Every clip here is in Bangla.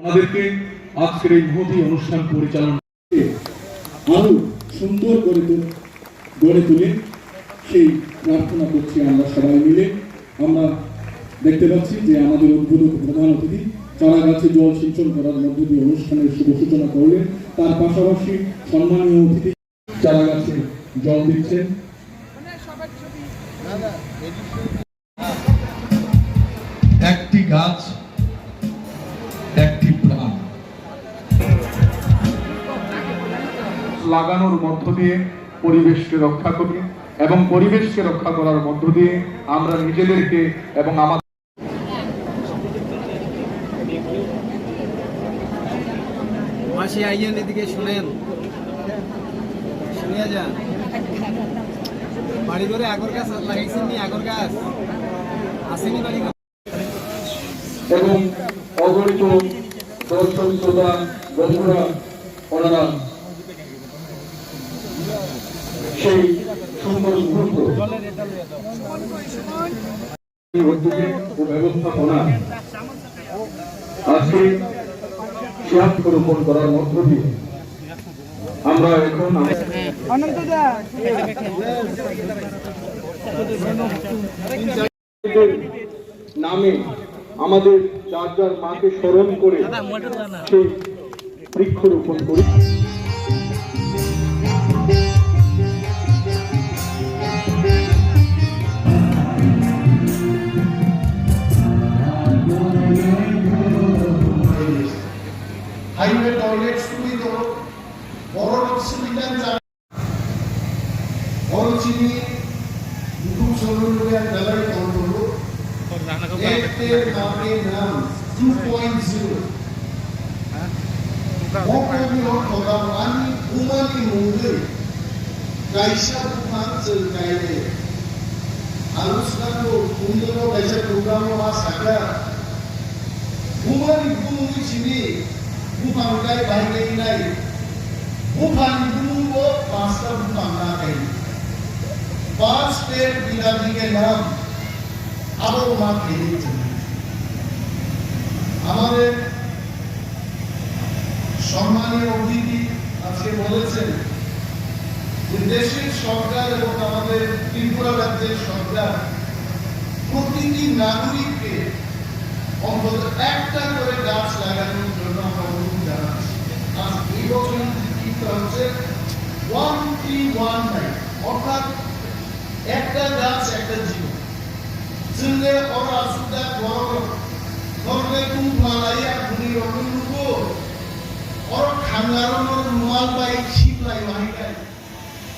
আমাদেরকে আজকের এই মহতী অনুষ্ঠান পরিচালনা আরো সুন্দর করে গড়ে তুলে সেই প্রার্থনা করছি আমরা সবাই মিলে। আমরা দেখতে পাচ্ছি যে আমাদের উদ্বোধক প্রধান অতিথি চারা গাছে জল সিঞ্চন করার মধ্য দিয়ে অনুষ্ঠানের শুভ সূচনা করলেন। তার পাশাপাশি সম্মানীয় অতিথি চারা গাছে জল দিচ্ছেন। একটি গাছ একটি প্রাণ লাগানোর মধ্য দিয়ে পরিবেশকে রক্ষা করি এবং পরিবেশকে রক্ষা করার মধ্য দিয়ে আমরা নিজেদেরকে এবং আমাদের মাসি আইয়েন এদিকে শুনেন, শুনিয়া যান। বাড়ি ঘরে আগর গাছ লাগাইছেন নি? আগর গাছ আসেনি বাড়ি ঘরে? এবং অগণিত দর্শক শ্রোতা বন্ধুরা ওনারা সেই সুন্দর মুহূর্ত ও ব্যবস্থাপনা আজকে রোপণ করার মধ্য দিয়ে আমরা এখন নামে আমাদের যার যার মাকে স্মরণ করে সেই বৃক্ষরোপণ করি। হাইওয়ে টয়লেট সুবিধা বড় অক্সিজেন বড় চিনি দুটো সরলুয়ার ডালাই করলো একতে নামে নাম 2.0 মকমিও প্রোগ্রামানি উমানি মুঙ্গল কাইসা বুমানসল কাইলে আলোচনাটো কুন্দনো কাইসা প্রোগ্রামো মা সাকা উমানি বুমুনি চিনি bukangai bahagia ini, bukan dulu pasca bukan nakai. पांच पेड़ पिताजी के नाम अब मां खेली हमारे সম্মানীয় অতিথি আজকে বলেছেন যে দেশের সরকার এবং আমাদের ত্রিপুরা রাজ্যের সরকার প্রতিটি নাগরিককে অন্তত একটা করে গাছ লাগানোর জন্য আমরা অনুরোধ জানাচ্ছি। আজ এই বছর চিন্তা হচ্ছে 1319 অর্থাৎ একটা গাছ একটা জীবন চিনলে ওরা সুদা বড় ধরলে তুম মালাইয়া গুনি রকম লুকো ওর খাঙ্গারনোর রুমাল বাই শিবলাই মাহিকাই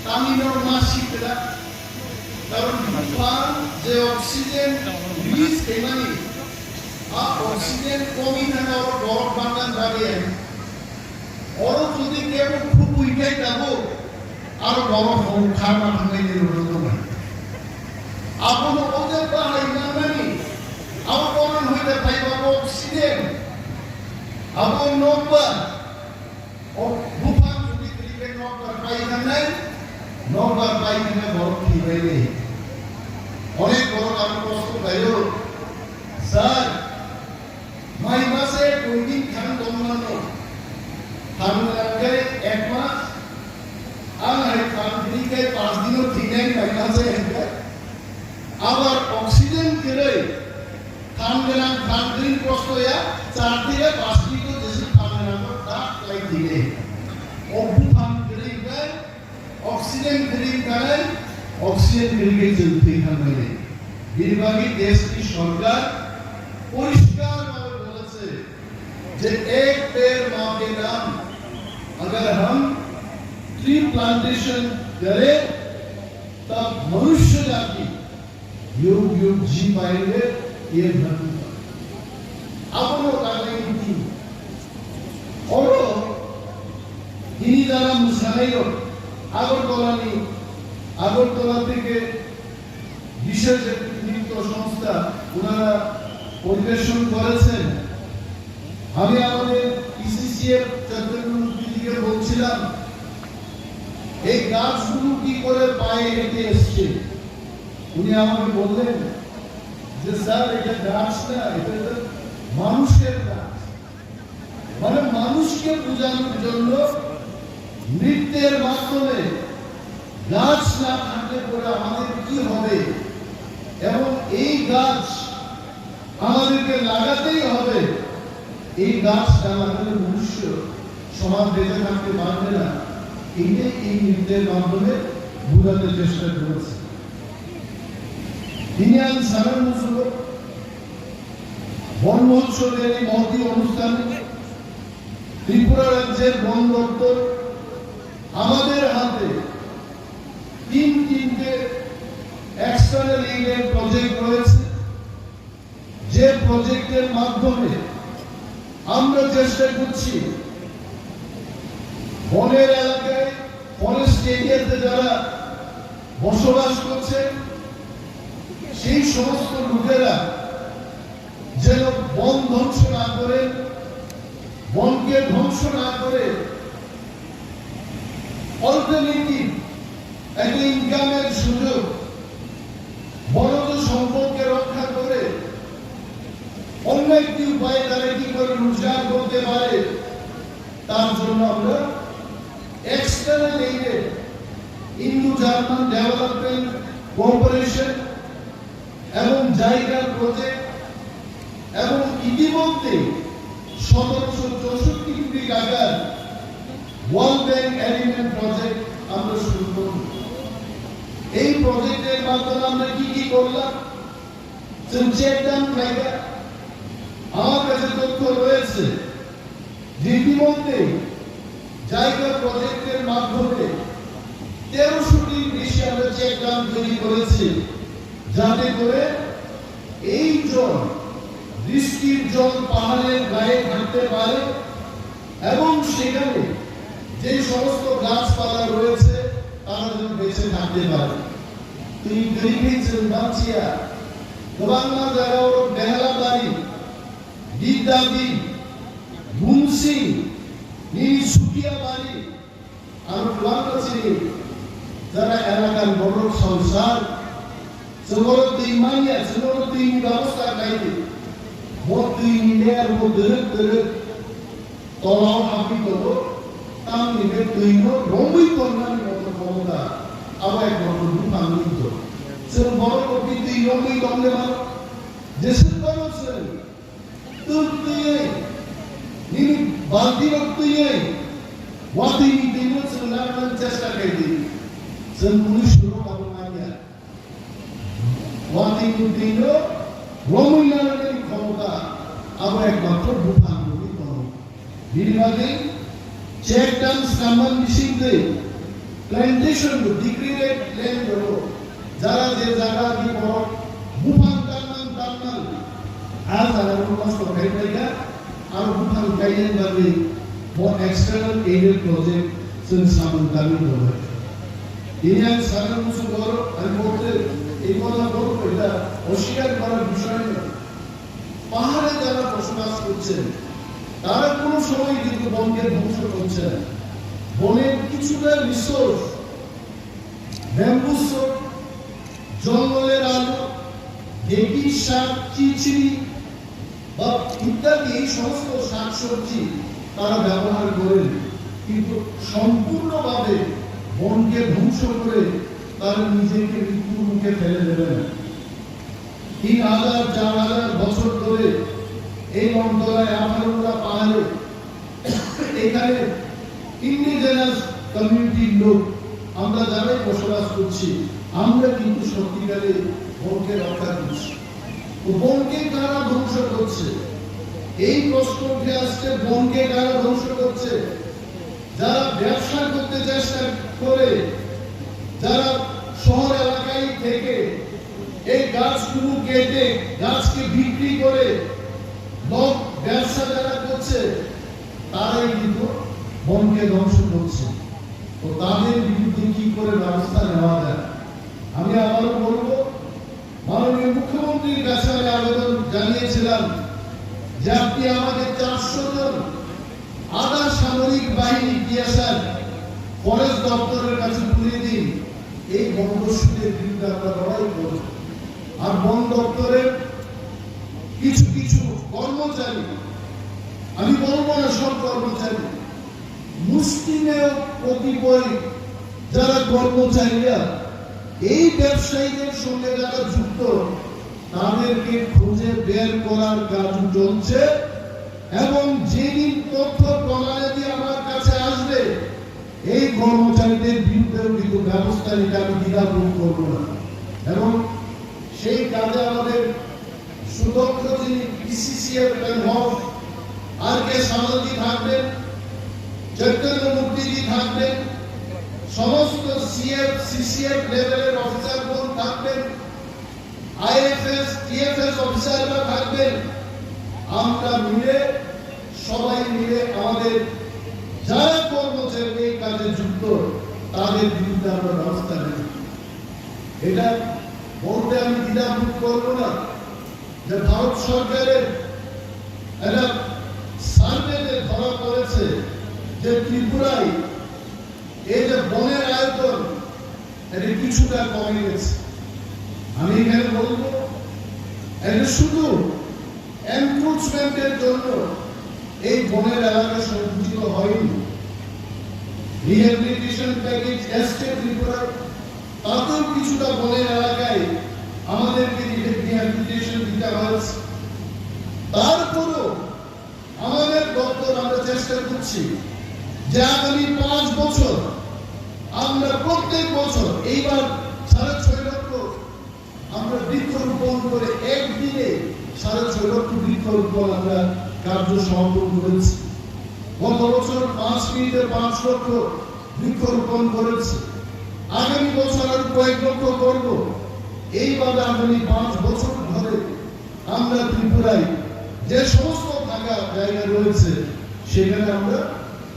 তামিনোর মাস শিবরা কারণ তুফান যে অক্সিজেন রিলিজ কেমানি অক্সিজেন কমি থাকা ওর বরফ বান্ধান দাঁড়িয়ে ওর যদি কেউ খুব উইকাই যাবো আর বরফ খানা ভাঙাই দিল আপন ওদের পাহাড়ি নামানি আপন হইতে পাইবা অক্সিজেন আপন নব্বা ও তুফান যদি দিকে নব্বার পাইখানায় নব্বার পাইখানায় বরফ খিবাইলে অনেক বড় আমি কষ্ট পাইল স্যার মাই মাসে কোন দিন খান দমানো থামলাকে এক মাস আর খান দিকে 5 দিনও ঠিক নাই মাই মাসে আবার অক্সিজেন কেড়ে খান গেলাম খান দিন কষ্ট হইয়া 4 দিনে 5 দিন তো দেশে খান গেলাম তাক লাই দিলে অবু খান কেড়ে গয় অক্সিজেন কেড়ে গয় অক্সিজन मिलके चलती है मेरे बीरबागी देश की सरकार परिष्कार भाव बोले से जे एक पेड़ माँ के नाम अगर हम ट्री प्लांटेशन करें तब मनुष्य जाति युग युग जी पाएंगे ये धर्म पर अब वो करने की और इन्हीं द्वारा मुसाहिर আগরতলা থেকে বিশেষ একটি নৃত্য সংস্থা ওনারা পরিবেশন করেছেন। আমি আমাদের পিসিসিএর চন্দ্রমুখীকে বলছিলাম এই গাছগুলো কি করে পায়ে হেঁটে এসছে। উনি আমাকে বললেন যে স্যার এটা গাছ না, এটা মানুষের গাছ। মানুষকে বোঝানোর জন্য নৃত্যের মাধ্যমে গাছ না থাকলে পরে আমাদের কি হবে এবং এই গাছ আমাদেরকে লাগাতেই হবে, এই গাছ না লাগালে মনুষ্য সমাজ বেঁচে থাকতে পারবে না, এইটাই এই নৃত্যের মাধ্যমে বোঝাতে চেষ্টা করেছে। ইন্ডিয়ান সামের মুসল বন মহোৎসবের এই মহতি অনুষ্ঠানে ত্রিপুরা রাজ্যের বন দপ্তর আমাদের হাতে তিনটে এক্সটার্নাল এইডের প্রজেক্ট রয়েছে, যে প্রজেক্টের মাধ্যমে আমরা চেষ্টা করছি বনের এলাকায় ফরেস্ট এরিয়াতে যারা বসবাস করছে সেই সমস্ত লোকেরা যেন বন ধ্বংস না করে, বনকে ধ্বংস না করে অল্টারনেটিভ একটা ইনকামের সুযোগ, বনজ সম্পদকে রক্ষা করে অন্য একটি উপায়ে তারা কি করে রোজগার করতে পারে, তার জন্য আমরা এক্সটার্নাল এইডে ইন্দো জার্মান ডেভেলপমেন্ট কোঅপারেশন এবং জায়গার প্রজেক্ট এবং ইতিমধ্যে 1764 কোটি টাকার ওয়ার্ল্ড ব্যাংক এলিমেন্ট প্রজেক্ট আমরা শুরু করব। এই প্রজেক্টের মাধ্যমে আমরা কি করলাম, চেকডাম জায়গা আমার কাছে তথ্য রয়েছে যে ইতিমধ্যে জায়গা প্রজেক্টের মাধ্যমে 1300টির বেশি আমরা চেকডাম তৈরি করেছি, যাতে করে এই জল বৃষ্টির জল পাহাড়ের গায়ে থাকতে পারে এবং সেখানে যে সমস্ত গাছপালা রয়েছে তারা যেন বেঁচে থাকতে পারে। তুই দেখেছেন বাঁচিয়া গোবাংলা জায়গা ওর বেহালা বাড়ি বিদ্যাদি মুন্সি নিজ সুকিয়া বাড়ি আর প্লান্টাছি যারা এলাকার বড় সংসার সেগুলোতে ইমানিয়া সেগুলোতে ব্যবস্থা খাইতে মধ্যে ইন্ডিয়ার মধ্যে তলাও হাবি করবো তার নিবে তৈল রমই করলাম মতো ক্ষমতা আবার এক বড় আনন্দ সে বড় কপি তুই রমই কমলে ভালো যেসব করছেন তুই নিনি বালতি রক্তই ওয়াতি নিতে সেলার চেষ্টা করে সে পুলিশ লোক আপনার ওয়াতি নিতে রমই লাগানোর ক্ষমতা আবার একমাত্র ভূপাঙ্গি করো বিভাগে চেক ডাম সামান মিশিংতে প্ল্যান্টেশন ডিগ্রেডেড ল্যান্ড হলো যারা যে জায়গা দিয়ে বড় ভূপাং টান্নান আজ আর কষ্ট করে পাইকা আর ভূপাং গাইলেন ভাবে for external aided project Sen সামান দাবি করে ইন্ডিয়ান সাধারণ মুসল করো আমি বলতে এই কথা বলবো এটা অস্বীকার করার বিষয় নয়। পাহাড়ে যারা বসবাস করছেন তারা কোনো সময় কিন্তু বনকে ধ্বংস করছে না। বনের কিছুটা রিসোর্স ব্যাম্বু সোপ, জঙ্গলের আলো, ঢেকি শাক, চিচিড়ি বা ইত্যাদি এই সমস্ত শাকসবজি তারা ব্যবহার করেন, কিন্তু সম্পূর্ণভাবে বনকে ধ্বংস করে তারা নিজেকে মৃত্যুর মুখে ফেলে দেবে না। 3000-4000 বছর ধরে এই অঞ্চলায় আফারুল্লাহ পাহাড়ে এখানে ইন্ডিজেনাস কমিউনিটির লোক আমরা যারাই বসবাস করছি আমরা কিন্তু সত্যিকারে বনকে রক্ষা করছি। বনকে কারা ধ্বংস করছে? এই প্রশ্ন উঠে আসছে, বনকে কারা ধ্বংস করছে? যারা ব্যবসা করতে চেষ্টা করে, যারা শহর এলাকায় থেকে এই গাছগুলো কেটে গাছকে বিক্রি করে লোক ব্যবসা যারা করছে তারাই কিন্তু বনকে ধ্বংস করছে। তো তাদের বিরুদ্ধে কি করে ব্যবস্থা নেওয়া যায়? আমি আবারও বলবো, মাননীয় মুখ্যমন্ত্রীর কাছে আমি আবেদন জানিয়েছিলাম যে আপনি আমাকে 400 জন আধা সামরিক বাহিনী টিএসআর ফরেস্ট দপ্তরের কাছে তুলে দিন। এই বনদস্যুদের বিরুদ্ধে আমরা লড়াই করব। আর বন দপ্তরের কিছু কর্মচারী আমি বলবো না সব কর্মচারী, মুসলিমেও কতিপয় যারা কর্মচারীরা এই ব্যবসায়ীদের সঙ্গে যারা যুক্ত, তাদেরকে খুঁজে বের করার কাজ চলছে। এবং যেদিন তথ্য প্রমাণাদি আমার কাছে আসবে, এই কর্মচারীদের বিরুদ্ধে কিন্তু ব্যবস্থা নিতে আমি দ্বিধাবোধ করবো না। এবং সেই কাজে আমাদের সুদক্ষ যিনি পিসিসিএফ আর কে সামলজি থাকবেন, চৈতন্য মূর্তিজি থাকবেন, সমস্ত সিএফ সিসিএফ লেভেলের অফিসারগণ থাকবেন, আইএফএস টিএফএস অফিসাররা থাকবেন। আমরা মিলে সবাই মিলে আমাদের যারা কর্মচারী এই কাজে যুক্ত, তাদের বিরুদ্ধে আমরা ব্যবস্থা নেব। এটা বলতে আমি দ্বিধাবোধ করবো না যে ভারত সরকারের একটা সার্ভেতে ধরা পড়েছে যে ত্রিপুরায় এই যে বনের আয়তন এটা কিছুটা কমে গেছে। আমি এখানে বলবো এটা শুধু এনক্রোচমেন্টের জন্য এই বনের এলাকা সংকুচিত হয়নি। রিহ্যাবিলিটেশন প্যাকেজ এসছে ত্রিপুরা, তাতেও কিছুটা বনের এলাকায় আমাদেরকে রিহ্যাবিলিটেশন দিতে হয়েছে। তারপরও আমাদের দপ্তর আমরা চেষ্টা করছি যে আগামী 5 বছর আমরা প্রত্যেক বছর, এইবার 6.5 লক্ষ আমরা বৃক্ষরোপণ করে একদিনে 6.5 লক্ষ বৃক্ষরোপণ আমরা কার্য সম্পন্ন করেছি। গত বছর 5 মিনিটে 5 লক্ষ বৃক্ষরোপণ করেছি। আগামী বছর আরো কয়েক লক্ষ করব। এইভাবে আগামী 5 বছর ধরে আমরা ত্রিপুরায় যে সমস্ত ফাঁকা জায়গা রয়েছে সেখানে আমরা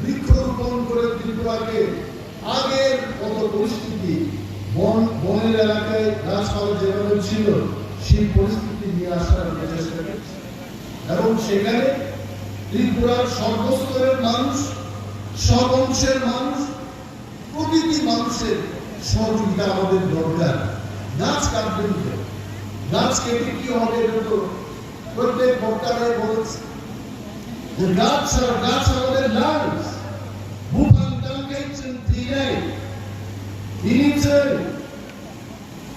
বৃক্ষরোপণ করে ত্রিপুরাকে আগের কত পরিস্থিতি, বনের এলাকায় গাছপালা যেভাবে ছিল সেই পরিস্থিতি নিয়ে আসার চেষ্টা করছি। এবং সেখানে ত্রিপুরার সর্বস্তরের মানুষ, সব অংশের মানুষ, প্রতিটি মানুষের সহযোগিতা আমাদের দরকার। গাছ কাটবেন, গাছ কেটে কি হবে এটা তো প্রত্যেক বক্তারাই বলেছে যে গাছ আমাদের লাংস।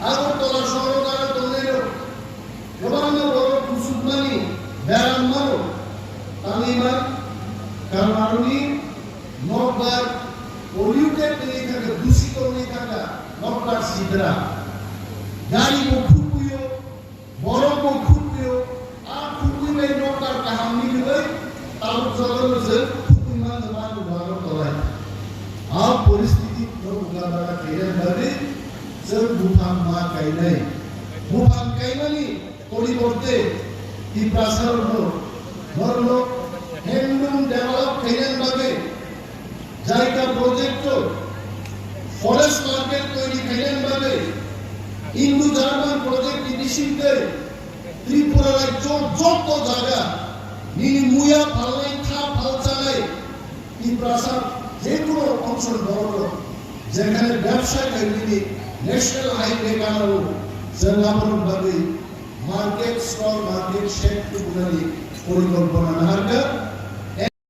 আগরতলা শহর দ্বারা তৈরি প্রধান্য বড় কুসুমানি ব্যারাম্মানো তামিমা কারমারুনি নকবার পলিউটেড নেই থাকে, দূষিত নেই থাকা নকবার সিদ্রা গাড়ি মুখুপিও বড় মুখুপিও আর খুকুইলে নকবার কাহানি হই তার জগতে খুকুইমান জমান ভালো তলায় আর পরিস্থিতি মোকাবেলা করার বাদে সব বুফান মা কাইলাই বুফান কাইমানি পরিবর্তে কি প্রাসারণ ধরল হ্যান্ডলুম ডেভেলপ করার বাদে জায়গা প্রজেক্ট ফরেস্ট মার্কেট তৈরি করার বাদে ইন্দু জার্মান প্রজেক্ট ইনিশিয়েটিভ ত্রিপুরা রাজ্য যত জায়গা নিনি মুয়া ফালাই থা ফালচালাই কি প্রাসাদ যে কোনো অঞ্চল বড় যেখানে ব্যবসা কেন্দ্রিক ন্যাশনাল হাইওয়ে বানাবো জেলামূলকভাবে মার্কেট স্টল মার্কেট শেড টুকুনারি পরিকল্পনা নাহারকা